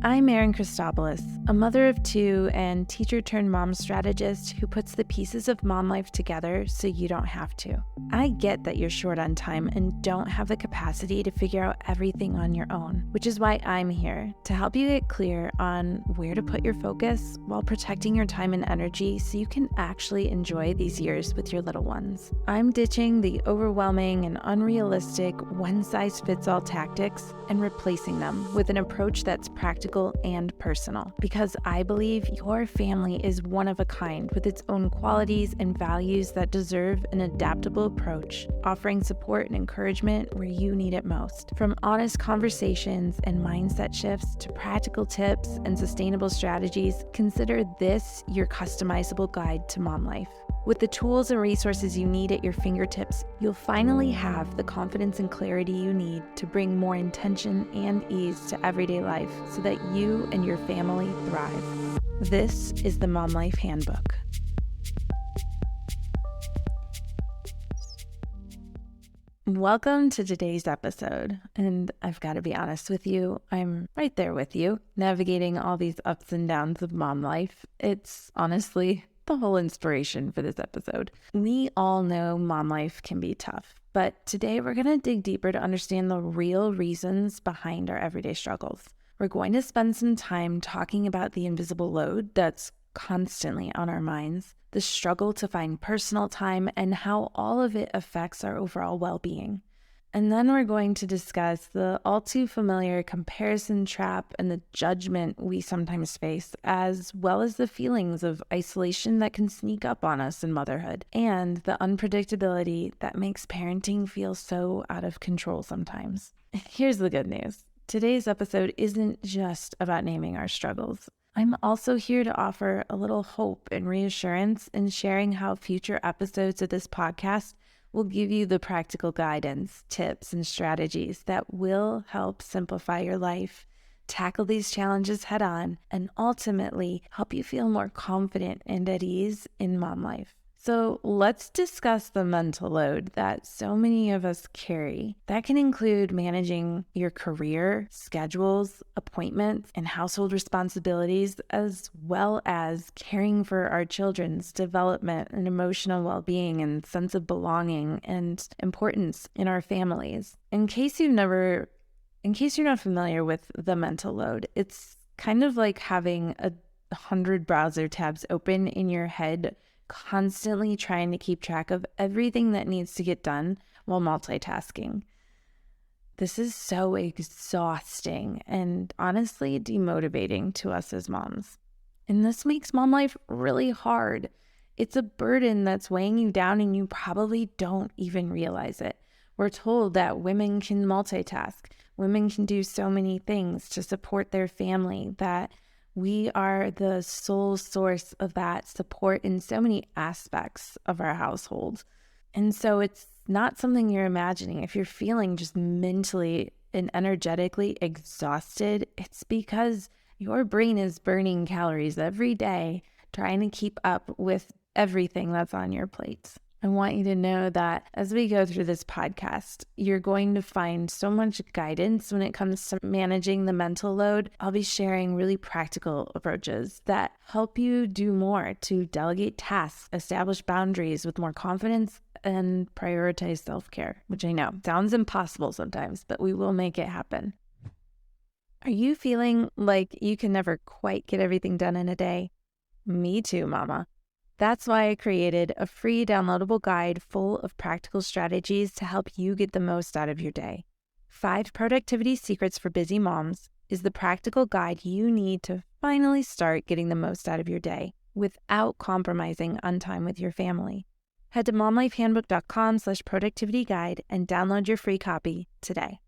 I'm Erin Christopoulos, a mother of two and teacher-turned-mom strategist who puts the pieces of mom life together so you don't have to. I get that you're short on time and don't have the capacity to figure out everything on your own, which is why I'm here to help you get clear on where to put your focus while protecting your time and energy so you can actually enjoy these years with your little ones. I'm ditching the overwhelming and unrealistic one-size-fits-all tactics and replacing them with an approach that's practical and personal, because I believe your family is one of a kind with its own qualities and values that deserve an adaptable approach, offering support and encouragement where you need it most. From honest conversations and mindset shifts to practical tips and sustainable strategies, consider this your customizable guide to mom life. With the tools and resources you need at your fingertips, you'll finally have the confidence and clarity you need to bring more intention and ease to everyday life so that you and your family thrive. This is the Mom Life Handbook. Welcome to today's episode, and I've got to be honest with you, I'm right there with you, navigating all these ups and downs of mom life. It's honestly the whole inspiration for this episode. We all know mom life can be tough, but today we're going to dig deeper to understand the real reasons behind our everyday struggles. We're going to spend some time talking about the invisible load that's constantly on our minds, the struggle to find personal time, and how all of it affects our overall well-being. And then we're going to discuss the all too familiar comparison trap and the judgment we sometimes face, as well as the feelings of isolation that can sneak up on us in motherhood, and the unpredictability that makes parenting feel so out of control sometimes. Here's the good news. Today's episode isn't just about naming our struggles. I'm also here to offer a little hope and reassurance in sharing how future episodes of this podcast will give you the practical guidance, tips, and strategies that will help simplify your life, tackle these challenges head on, and ultimately help you feel more confident and at ease in mom life. So let's discuss the mental load that so many of us carry. That can include managing your career, schedules, appointments, and household responsibilities, as well as caring for our children's development and emotional well-being and sense of belonging and importance in our families. In case you're not familiar with the mental load, it's kind of like having 100 browser tabs open in your head, constantly trying to keep track of everything that needs to get done while multitasking. This is so exhausting and honestly demotivating to us as moms. And this makes mom life really hard. It's a burden that's weighing you down and you probably don't even realize it. We're told that women can multitask. Women can do so many things to support their family, that we are the sole source of that support in so many aspects of our household. And so it's not something you're imagining. If you're feeling just mentally and energetically exhausted, it's because your brain is burning calories every day trying to keep up with everything that's on your plate. I want you to know that as we go through this podcast, you're going to find so much guidance when it comes to managing the mental load. I'll be sharing really practical approaches that help you do more to delegate tasks, establish boundaries with more confidence, and prioritize self-care, which I know sounds impossible sometimes, but we will make it happen. Are you feeling like you can never quite get everything done in a day? Me too, mama. That's why I created a free downloadable guide full of practical strategies to help you get the most out of your day. 5 Productivity Secrets for Busy Moms is the practical guide you need to finally start getting the most out of your day without compromising on time with your family. Head to momlifehandbook.com/productivityguide and download your free copy today.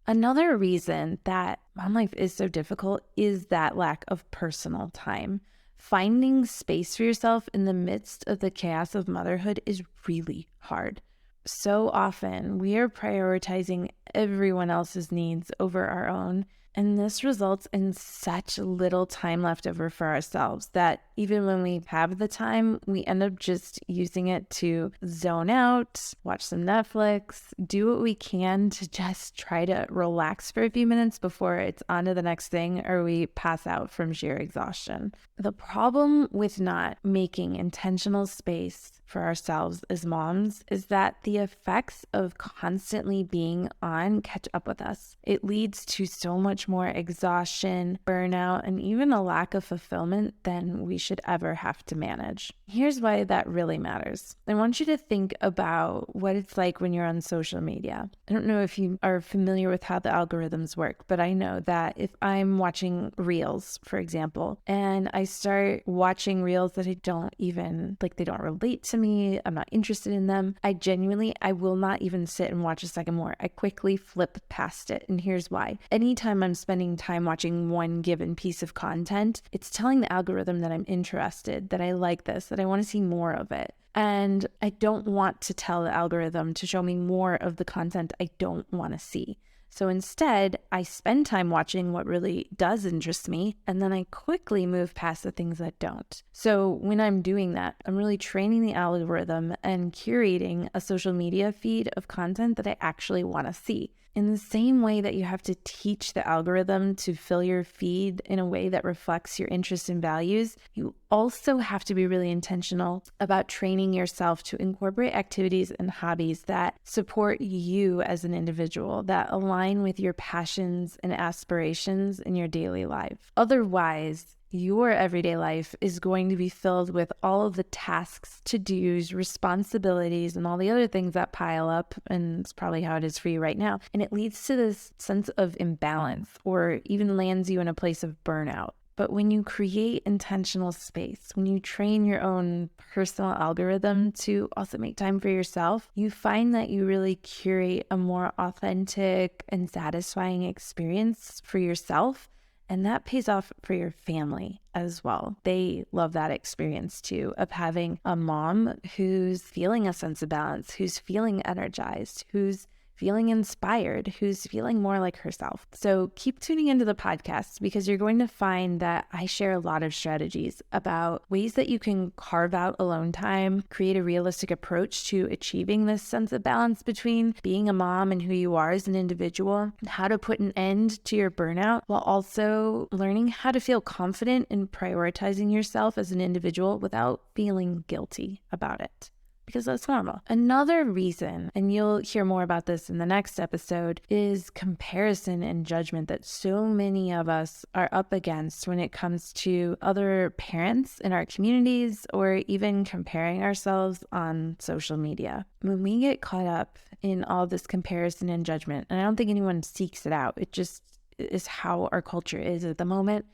Another reason that mom life is so difficult is that lack of personal time. Finding space for yourself in the midst of the chaos of motherhood is really hard. So often we are prioritizing everyone else's needs over our own. And this results in such little time left over for ourselves that even when we have the time, we end up just using it to zone out, watch some Netflix, do what we can to just try to relax for a few minutes before it's on to the next thing or we pass out from sheer exhaustion. The problem with not making intentional space for ourselves as moms is that the effects of constantly being on catch up with us. It leads to so much more exhaustion, burnout, and even a lack of fulfillment than we should ever have to manage. Here's why that really matters. I want you to think about what it's like when you're on social media. I don't know if you are familiar with how the algorithms work, but I know that if I'm watching reels, for example, and I start watching reels that I don't even, they don't relate to me, I'm not interested in them, I will not even sit and watch a second more. I quickly flip past it. And here's why. Anytime I'm spending time watching one given piece of content, it's telling the algorithm that I'm interested, that I like this, that I want to see more of it. And I don't want to tell the algorithm to show me more of the content I don't want to see. So instead, I spend time watching what really does interest me, and then I quickly move past the things that don't. So when I'm doing that, I'm really training the algorithm and curating a social media feed of content that I actually want to see. In the same way that you have to teach the algorithm to fill your feed in a way that reflects your interests and values, you also have to be really intentional about training yourself to incorporate activities and hobbies that support you as an individual, that align with your passions and aspirations in your daily life. Otherwise, your everyday life is going to be filled with all of the tasks, to-dos, responsibilities, and all the other things that pile up, and it's probably how it is for you right now. And it leads to this sense of imbalance or even lands you in a place of burnout. But when you create intentional space, when you train your own personal algorithm to also make time for yourself, you find that you really curate a more authentic and satisfying experience for yourself. And that pays off for your family as well. They love that experience too, of having a mom who's feeling a sense of balance, who's feeling energized, who's feeling inspired, who's feeling more like herself. So keep tuning into the podcast because you're going to find that I share a lot of strategies about ways that you can carve out alone time, create a realistic approach to achieving this sense of balance between being a mom and who you are as an individual, how to put an end to your burnout while also learning how to feel confident in prioritizing yourself as an individual without feeling guilty about it. Because that's normal. Another reason, and you'll hear more about this in the next episode, is comparison and judgment that so many of us are up against when it comes to other parents in our communities or even comparing ourselves on social media. When we get caught up in all this comparison and judgment, and I don't think anyone seeks it out, it just is how our culture is at the moment,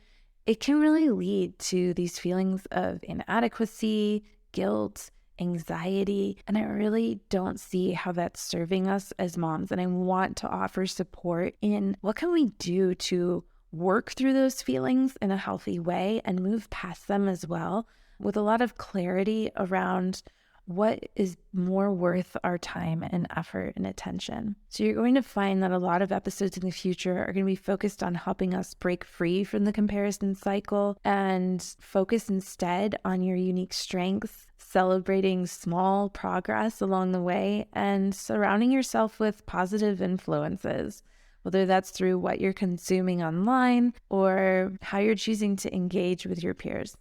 it can really lead to these feelings of inadequacy, guilt, anxiety, and I really don't see how that's serving us as moms. And I want to offer support in what can we do to work through those feelings in a healthy way and move past them as well, with a lot of clarity around what is more worth our time and effort and attention. So you're going to find that a lot of episodes in the future are going to be focused on helping us break free from the comparison cycle and focus instead on your unique strengths, celebrating small progress along the way, and surrounding yourself with positive influences, whether that's through what you're consuming online or how you're choosing to engage with your peers.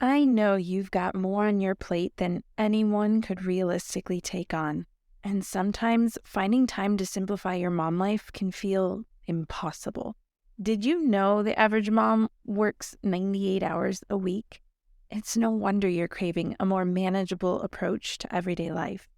I know you've got more on your plate than anyone could realistically take on, and sometimes finding time to simplify your mom life can feel impossible. Did you know the average mom works 98 hours a week? It's no wonder you're craving a more manageable approach to everyday life.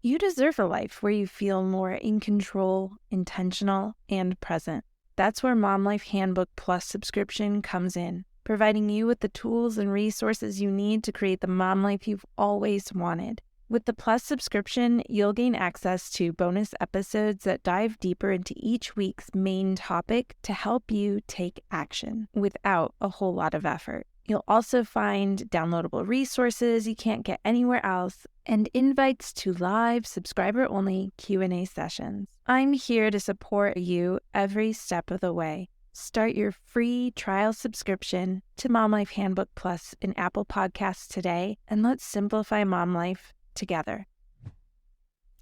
You deserve a life where you feel more in control, intentional, and present. That's where Mom Life Handbook Plus subscription comes in, providing you with the tools and resources you need to create the mom life you've always wanted. With the Plus subscription, you'll gain access to bonus episodes that dive deeper into each week's main topic to help you take action without a whole lot of effort. You'll also find downloadable resources you can't get anywhere else and invites to live subscriber-only Q&A sessions. I'm here to support you every step of the way. Start your free trial subscription to Mom Life Handbook Plus in Apple Podcasts today, and let's simplify mom life together.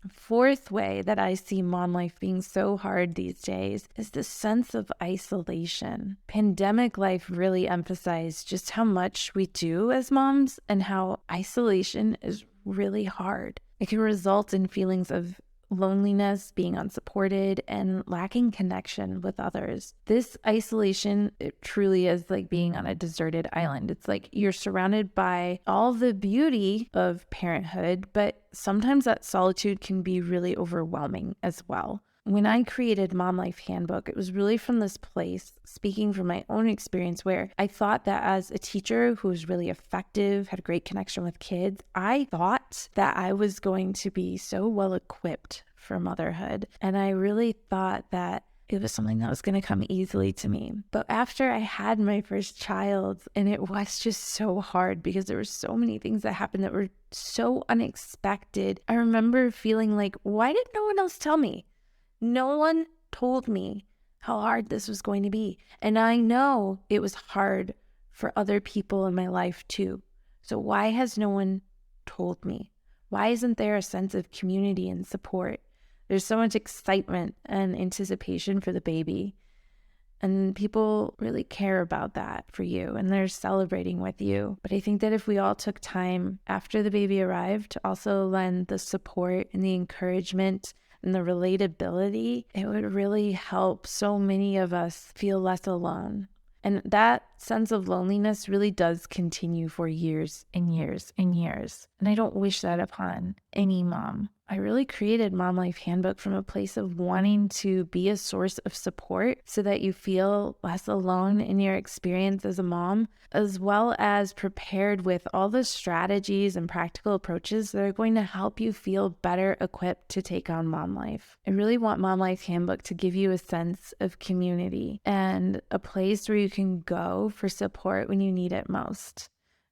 Fourth way that I see mom life being so hard these days is the sense of isolation. Pandemic life really emphasized just how much we do as moms and how isolation is really hard. It can result in feelings of loneliness, being unsupported, and lacking connection with others. This isolation, it truly is like being on a deserted island. It's like you're surrounded by all the beauty of parenthood, but sometimes that solitude can be really overwhelming as well. When I created Mom Life Handbook, it was really from this place, speaking from my own experience, where I thought that as a teacher who was really effective, had a great connection with kids, I thought that I was going to be so well equipped for motherhood. And I really thought that it was something that was going to come easily to me. But after I had my first child, and it was just so hard because there were so many things that happened that were so unexpected, I remember feeling like, why did no one else tell me? No one told me how hard this was going to be. And I know it was hard for other people in my life too. So why has no one told me? Why isn't there a sense of community and support? There's so much excitement and anticipation for the baby. And people really care about that for you, and they're celebrating with you. But I think that if we all took time after the baby arrived to also lend the support and the encouragement and the relatability, it would really help so many of us feel less alone. And that sense of loneliness really does continue for years and years and years. And I don't wish that upon any mom. I really created Mom Life Handbook from a place of wanting to be a source of support so that you feel less alone in your experience as a mom, as well as prepared with all the strategies and practical approaches that are going to help you feel better equipped to take on mom life. I really want Mom Life Handbook to give you a sense of community and a place where you can go for support when you need it most.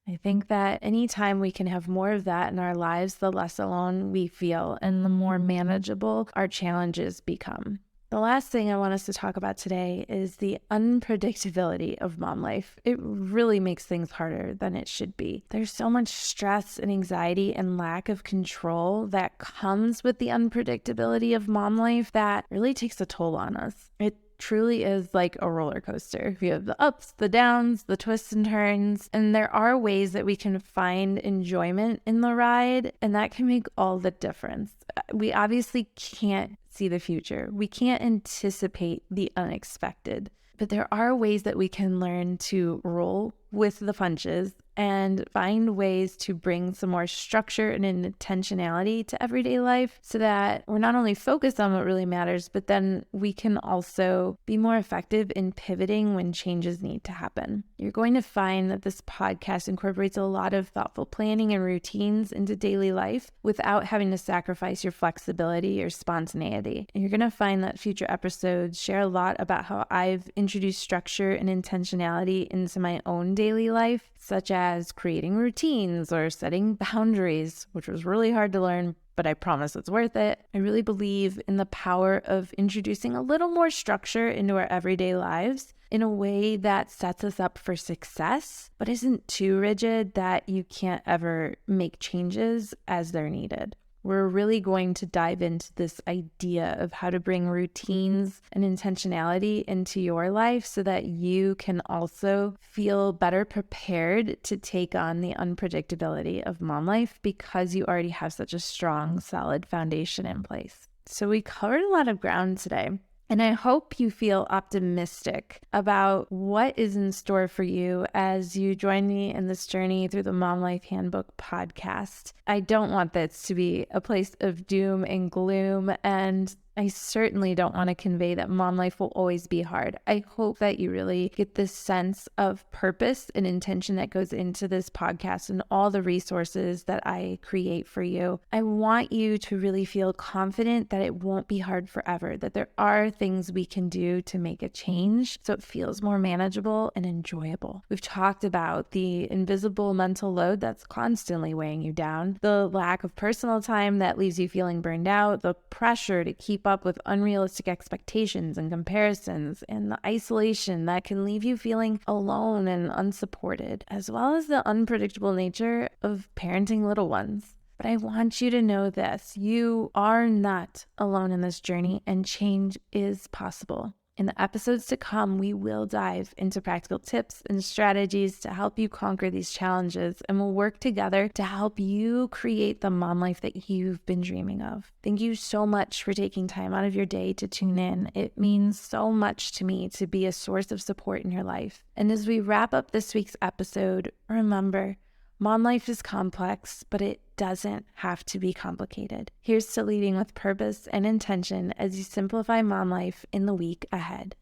I think that anytime we can have more of that in our lives, the less alone we feel and the more manageable our challenges become. The last thing I want us to talk about today is the unpredictability of mom life. It really makes things harder than it should be. There's so much stress and anxiety and lack of control that comes with the unpredictability of mom life that really takes a toll on us. It truly is like a roller coaster. You have the ups, the downs, the twists and turns, and there are ways that we can find enjoyment in the ride, and that can make all the difference. We obviously can't see the future. We can't anticipate the unexpected, but there are ways that we can learn to roll with the punches and find ways to bring some more structure and intentionality to everyday life so that we're not only focused on what really matters, but then we can also be more effective in pivoting when changes need to happen. You're going to find that this podcast incorporates a lot of thoughtful planning and routines into daily life without having to sacrifice your flexibility or spontaneity. And you're going to find that future episodes share a lot about how I've introduced structure and intentionality into my own daily life, such as creating routines or setting boundaries, which was really hard to learn, but I promise it's worth it. I really believe in the power of introducing a little more structure into our everyday lives in a way that sets us up for success, but isn't too rigid that you can't ever make changes as they're needed. We're really going to dive into this idea of how to bring routines and intentionality into your life so that you can also feel better prepared to take on the unpredictability of mom life because you already have such a strong, solid foundation in place. So we covered a lot of ground today. And I hope you feel optimistic about what is in store for you as you join me in this journey through the Mom Life Handbook podcast. I don't want this to be a place of doom and gloom, and I certainly don't want to convey that mom life will always be hard. I hope that you really get this sense of purpose and intention that goes into this podcast and all the resources that I create for you. I want you to really feel confident that it won't be hard forever, that there are things we can do to make a change so it feels more manageable and enjoyable. We've talked about the invisible mental load that's constantly weighing you down, the lack of personal time that leaves you feeling burned out, the pressure to keep up with unrealistic expectations and comparisons, and the isolation that can leave you feeling alone and unsupported, as well as the unpredictable nature of parenting little ones. But I want you to know this: you are not alone in this journey, and change is possible. In the episodes to come, we will dive into practical tips and strategies to help you conquer these challenges, and we'll work together to help you create the mom life that you've been dreaming of. Thank you so much for taking time out of your day to tune in. It means so much to me to be a source of support in your life. And as we wrap up this week's episode, remember, mom life is complex, but it doesn't have to be complicated. Here's to leading with purpose and intention as you simplify mom life in the week ahead.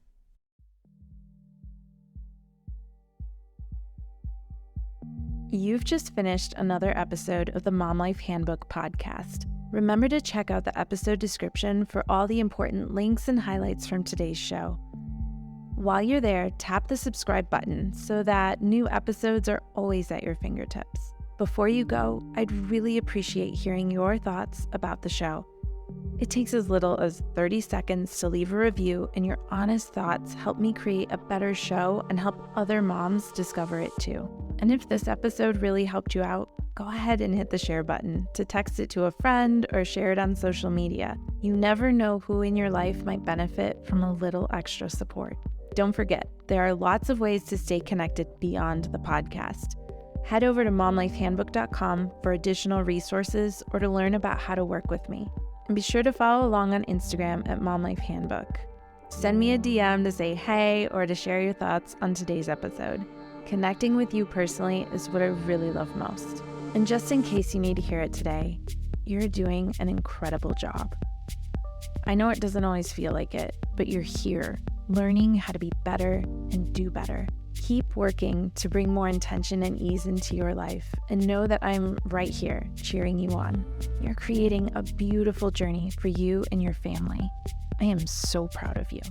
You've just finished another episode of the Mom Life Handbook podcast. Remember to check out the episode description for all the important links and highlights from today's show. While you're there, tap the subscribe button so that new episodes are always at your fingertips. Before you go, I'd really appreciate hearing your thoughts about the show. It takes as little as 30 seconds to leave a review, and your honest thoughts help me create a better show and help other moms discover it too. And if this episode really helped you out, go ahead and hit the share button to text it to a friend or share it on social media. You never know who in your life might benefit from a little extra support. Don't forget, there are lots of ways to stay connected beyond the podcast. Head over to momlifehandbook.com for additional resources or to learn about how to work with me. And be sure to follow along on Instagram at momlifehandbook. Send me a DM to say hey or to share your thoughts on today's episode. Connecting with you personally is what I really love most. And just in case you need to hear it today, you're doing an incredible job. I know it doesn't always feel like it, but you're here, learning how to be better and do better. Keep working to bring more intention and ease into your life, and know that I'm right here cheering you on. You're creating a beautiful journey for you and your family. I am so proud of you.